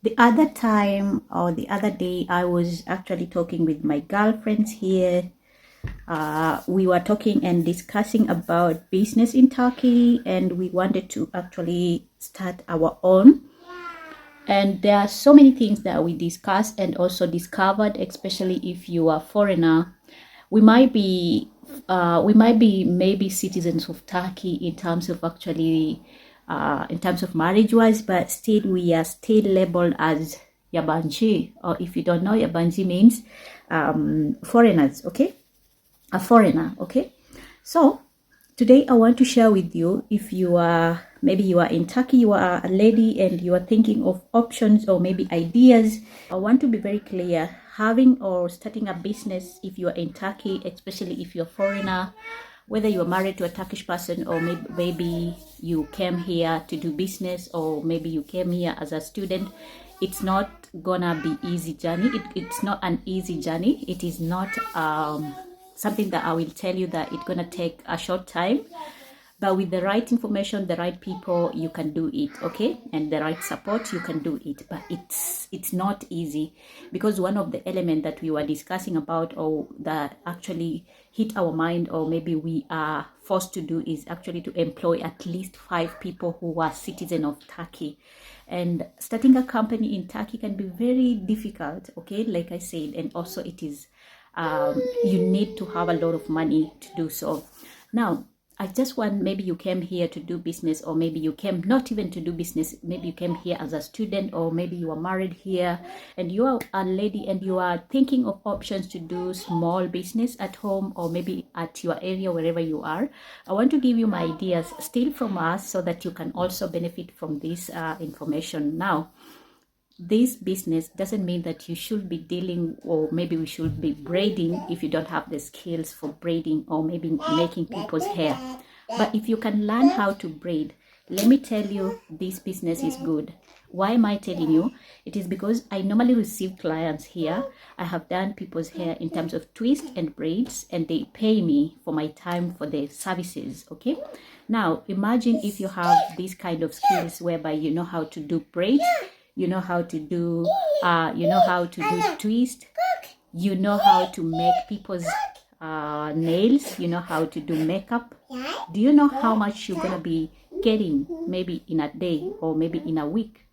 The other time or the other day, I was actually talking with my girlfriends here. We were talking and discussing about business in Turkey, and we wanted to actually start our own. And there are so many things that we discussed and also discovered, especially if you are foreigner. We might be maybe citizens of Turkey in terms of actually in terms of marriage wise, but still we are still labeled as yabanji, or if you don't know, yabanji means foreigners. Okay, a foreigner. Okay, so today I want to share with you, if you are maybe you are in Turkey, you are a lady and you are thinking of options or maybe ideas. I want to be very clear, having or starting a business if you are in Turkey, especially if you're a foreigner, whether you are married to a Turkish person or maybe you came here to do business, or maybe you came here as a student, it's not gonna be easy journey. It's not an easy journey. It is not something that I will tell you that it's gonna take a short time, but with the right information, the right people, you can do it. Okay, and the right support, you can do it. But it's not easy, because one of the elements that we were discussing about, or that actually hit our mind, or maybe we are forced to do, is actually to employ at least 5 people who are citizens of Turkey. And starting a company in Turkey can be very difficult. Okay, like I said, and also it is you need to have a lot of money to do so. Now, I just want, maybe you came here to do business, or maybe you came not even to do business, maybe you came here as a student, or maybe you are married here and you are a lady and you are thinking of options to do small business at home, or maybe at your area, wherever you are. I want to give you my ideas still from us, so that you can also benefit from this information. Now, this business doesn't mean that you should be dealing, or maybe we should be braiding if you don't have the skills for braiding, or maybe making people's hair. But if you can learn how to braid, let me tell you, this business is good. Why am I telling you? It is because I normally receive clients here. I have done people's hair in terms of twist and braids, and they pay me for my time for their services. Okay, now imagine if you have these kind of skills whereby you know how to do braids, you know how to do twist, you know how to make people's nails, you know how to do makeup. Do you know how much you're gonna be getting maybe in a day or maybe in a week?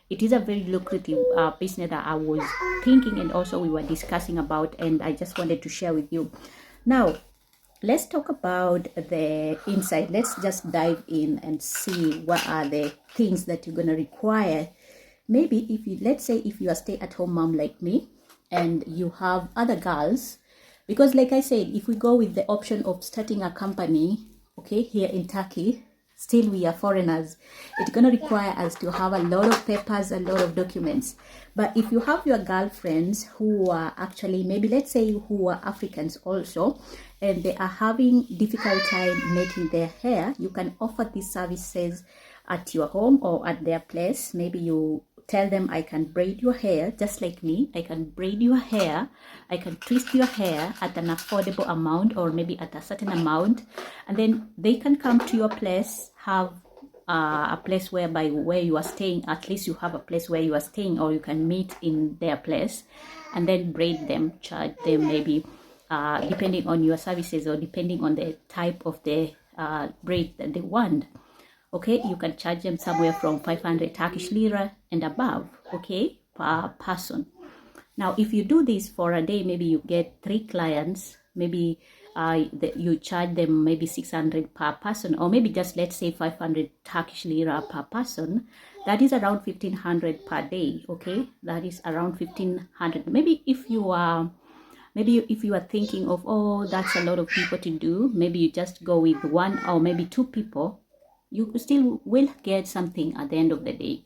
It is a very lucrative business that I was thinking, and also we were discussing about, and I just wanted to share with you. Now, let's talk about the inside. Let's just dive in and see what are the things that you're going to require. Maybe if you, let's say if you are stay-at-home mom like me, and you have other girls, because like I said, if we go with the option of starting a company, okay, here in Turkey, still we are foreigners, it's going to require us to have a lot of papers, a lot of documents. But if you have your girlfriends who are actually, maybe let's say who are Africans also, and they are having difficult time making their hair, you can offer these services at your home or at their place. Maybe you tell them, I can braid your hair just like me. I can braid your hair. I can twist your hair at an affordable amount, or maybe at a certain amount. And then they can come to your place, have a place whereby where you are staying, at least you have a place where you are staying, or you can meet in their place, and then braid them, charge them, maybe depending on your services, or depending on the type of the braid that they want. Okay, you can charge them somewhere from 500 Turkish lira and above, okay, per person. Now, if you do this for a day, maybe you get 3 clients, maybe you charge them maybe 600 per person, or maybe just let's say 500 Turkish lira per person. That is around 1500 per day, okay? That is around 1500. Maybe if you are thinking of, oh, that's a lot of people to do, maybe you just go with 1 or maybe 2 people, you still will get something at the end of the day.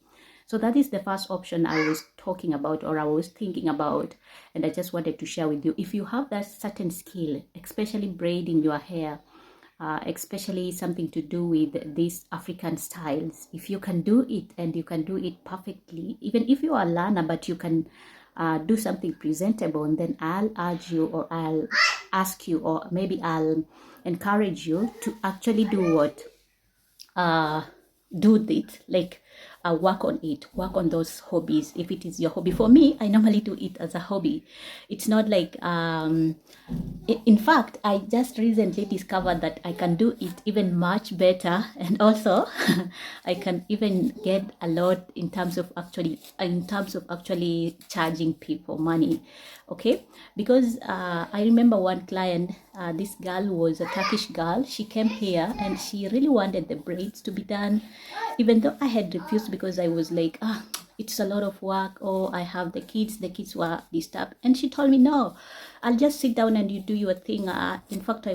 So that is the first option I was talking about, or I was thinking about, and I just wanted to share with you. If you have that certain skill, especially braiding your hair, especially something to do with these African styles, if you can do it, and you can do it perfectly, even if you are a learner, but you can do something presentable, and then I'll urge you, or I'll ask you, or maybe I'll encourage you to actually do what? Do it, like work on it, work on those hobbies. If it is your hobby, for me, I normally do it as a hobby. It's not like in fact, I just recently discovered that I can do it even much better, and also I can even get a lot in terms of actually charging people money. Okay, because I remember one client, this girl was a Turkish girl. She came here and she really wanted the braids to be done, even though I had refused because I was like, it's a lot of work, or I have the kids were disturbed. And she told me, no, I'll just sit down and you do your thing. In fact, I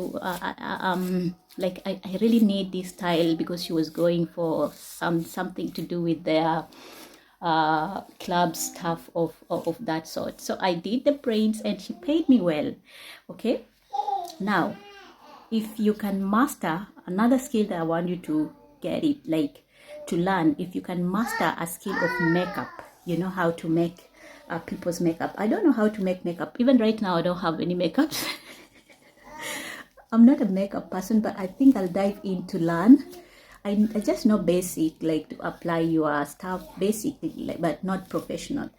really need this style, because she was going for something to do with their club stuff of that sort. So I did the braids and she paid me well. Okay, now if you can master another skill that I want you to get it, like to learn, if you can master a skill of makeup, you know how to make people's makeup. I don't know how to make makeup. Even right now, I don't have any makeups. I'm not a makeup person, but I think I'll dive in to learn. I just know basic, like to apply your stuff basically, like, but not professional.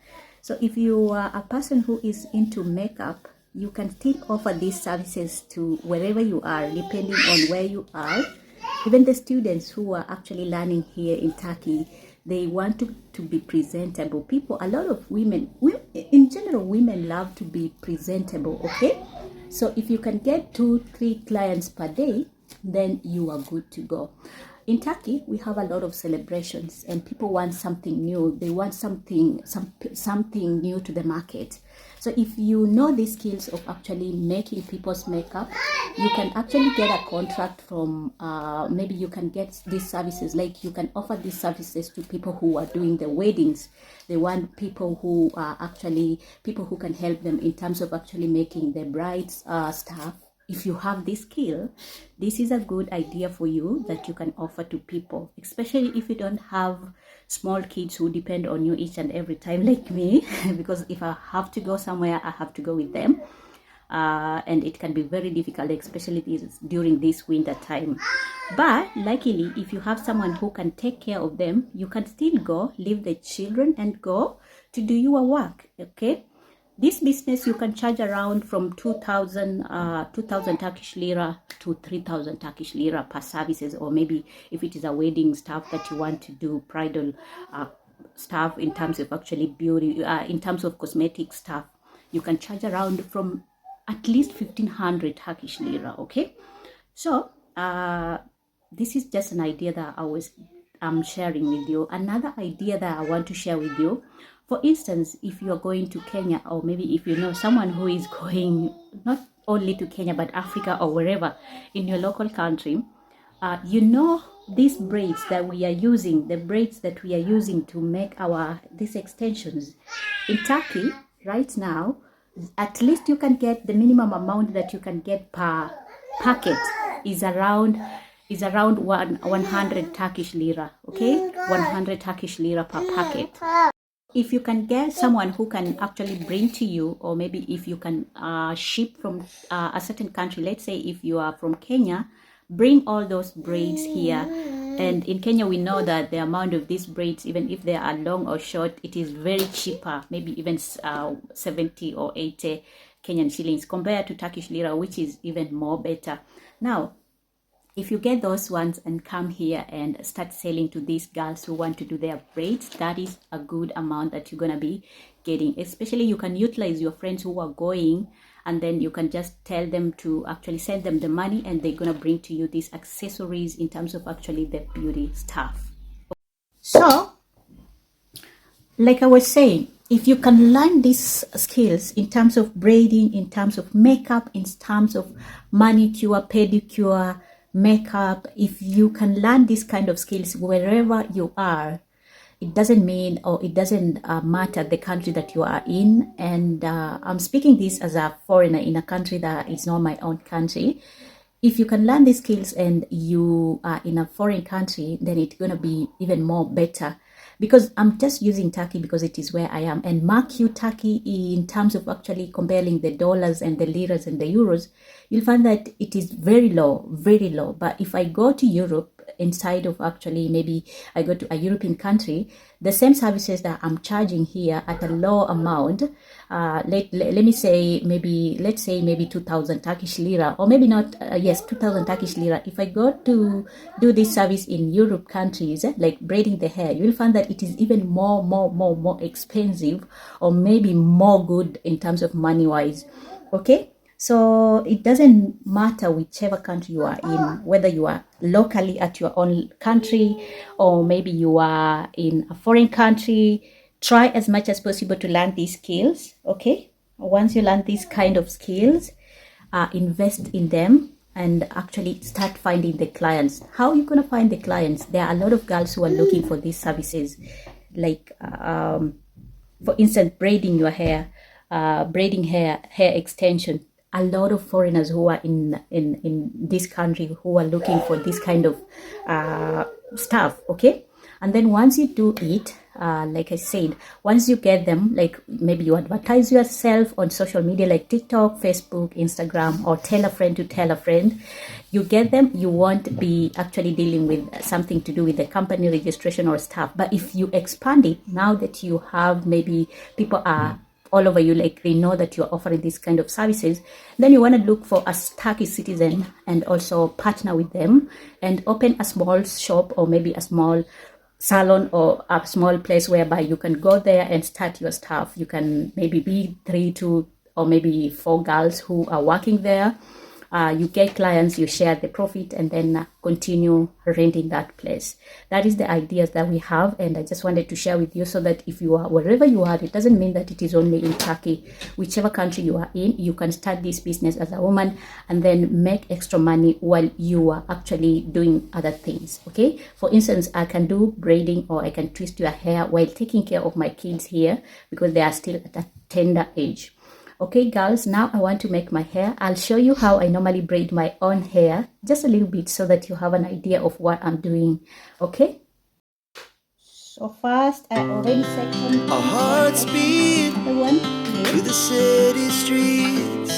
So if you are a person who is into makeup, you can still offer these services to wherever you are, depending on where you are. Even the students who are actually learning here in Turkey, they want to be presentable. People, a lot of women, in general, women love to be presentable, okay? So if you can get 2-3 clients per day, then you are good to go. In Turkey, we have a lot of celebrations and people want something new. They want something new to the market. So if you know the skills of actually making people's makeup, you can actually get a contract from, maybe you can get these services, like you can offer these services to people who are doing the weddings. They want people who are people who can help them in terms of actually making the bride's stuff. If you have this skill, this is a good idea for you that you can offer to people, especially if you don't have small kids who depend on you each and every time like me, because if I have to go somewhere, I have to go with them. And it can be very difficult, especially during this winter time. But luckily, if you have someone who can take care of them, you can still go, leave the children and go to do your work, okay? This business, you can charge around from 2,000 Turkish lira to 3,000 Turkish lira per services, or maybe if it is a wedding stuff that you want to do, bridal stuff in terms of actually beauty, in terms of cosmetic stuff, you can charge around from at least 1,500 Turkish lira, okay? So this is just an idea that I'm sharing with you. Another idea that I want to share with you, for instance, if you're going to Kenya, or maybe if you know someone who is going not only to Kenya, but Africa or wherever in your local country, you know these braids that we are using, the braids that we are using to make these extensions. In Turkey, right now, at least you can get the minimum amount that you can get per packet is around 100 Turkish lira, okay? 100 Turkish lira per packet. If you can get someone who can actually bring to you, or maybe if you can ship from a certain country, let's say if you are from Kenya, bring all those braids here. And in Kenya, we know that the amount of these braids, even if they are long or short, it is very cheaper, maybe even 70 or 80 Kenyan shillings compared to Turkish lira, which is even more better. Now, if you get those ones and come here and start selling to these girls who want to do their braids, that is a good amount that you're going to be getting. Especially you can utilize your friends who are going, and then you can just tell them to actually send them the money, and they're going to bring to you these accessories in terms of actually the beauty stuff. So, like I was saying, if you can learn these skills in terms of braiding, in terms of makeup, in terms of manicure, pedicure, makeup, if you can learn this kind of skills wherever you are, it doesn't mean, or it doesn't matter the country that you are in. And I'm speaking this as a foreigner in a country that is not my own country. If you can learn these skills and you are in a foreign country, then it's going to be even more better. Because I'm just using Turkey because it is where I am. And mark you, Turkey, in terms of actually comparing the dollars and the liras and the euros, you'll find that it is very low, very low. But if I go to Europe, inside of actually, maybe I go to a European country, the same services that I'm charging here at a low amount, let me say maybe, let's say maybe 2,000 Turkish lira, or maybe not, yes, 2,000 Turkish lira. If I go to do this service in Europe countries, like braiding the hair, you will find that it is even more expensive, or maybe more good in terms of money wise. Okay, so it doesn't matter whichever country you are in, whether you are locally at your own country, or maybe you are in a foreign country. Try as much as possible to learn these skills. Okay, once you learn these kind of skills, invest in them and actually start finding the clients. How are you going to find the clients? There are a lot of girls who are looking for these services, like for instance, braiding your hair, braiding hair extension. A lot of foreigners who are in this country who are looking for this kind of stuff. Okay, and then once you do it, like I said, once you get them, like maybe you advertise yourself on social media like TikTok, Facebook, Instagram, or tell a friend to tell a friend. You get them, you won't be actually dealing with something to do with the company registration or stuff. But if you expand it, now that you have, maybe people are all over you, like they know that you're offering this kind of services, then you want to look for a Turkish citizen and also partner with them and open a small shop, or maybe a small salon, or a small place whereby you can go there and start your stuff. You can maybe be 3 to or maybe 4 girls who are working there. You get clients, you share the profit, and then continue renting that place. That is the ideas that we have, and I just wanted to share with you, so that if you are wherever you are, it doesn't mean that it is only in Turkey. Whichever country you are in, you can start this business as a woman and then make extra money while you are actually doing other things. Okay, for instance, I can do braiding, or I can twist your hair while taking care of my kids here, because they are still at a tender age. Okay, girls, now I want to make my hair. I'll show you how I normally braid my own hair, just a little bit, so that you have an idea of what I'm doing. Okay, so first I already sectioned our hearts beat the one through the city streets.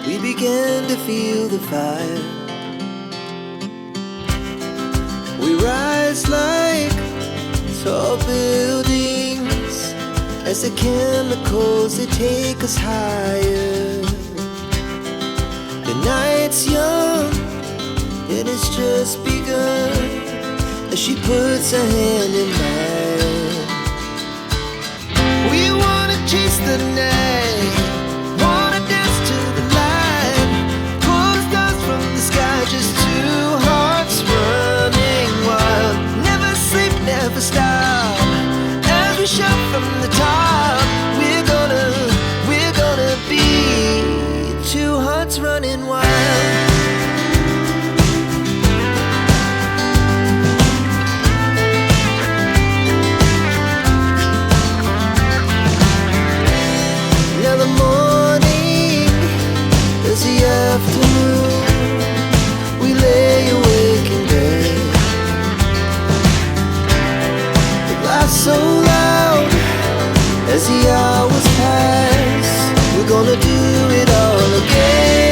We began to feel the fire. We rise like tall buildings as the chemicals, they take us higher. The night's young and it's just begun, as she puts her hand in mine. We wanna chase the night, wanna dance to the light, pull the stars from the sky, just 2 hearts running wild. Never sleep, never stop, as we shout from the top. We're gonna be 2 hearts running wild. Now the morning is the afternoon. We lay awake in bed. It laughs so loud as the hours pass. We're gonna do it all again.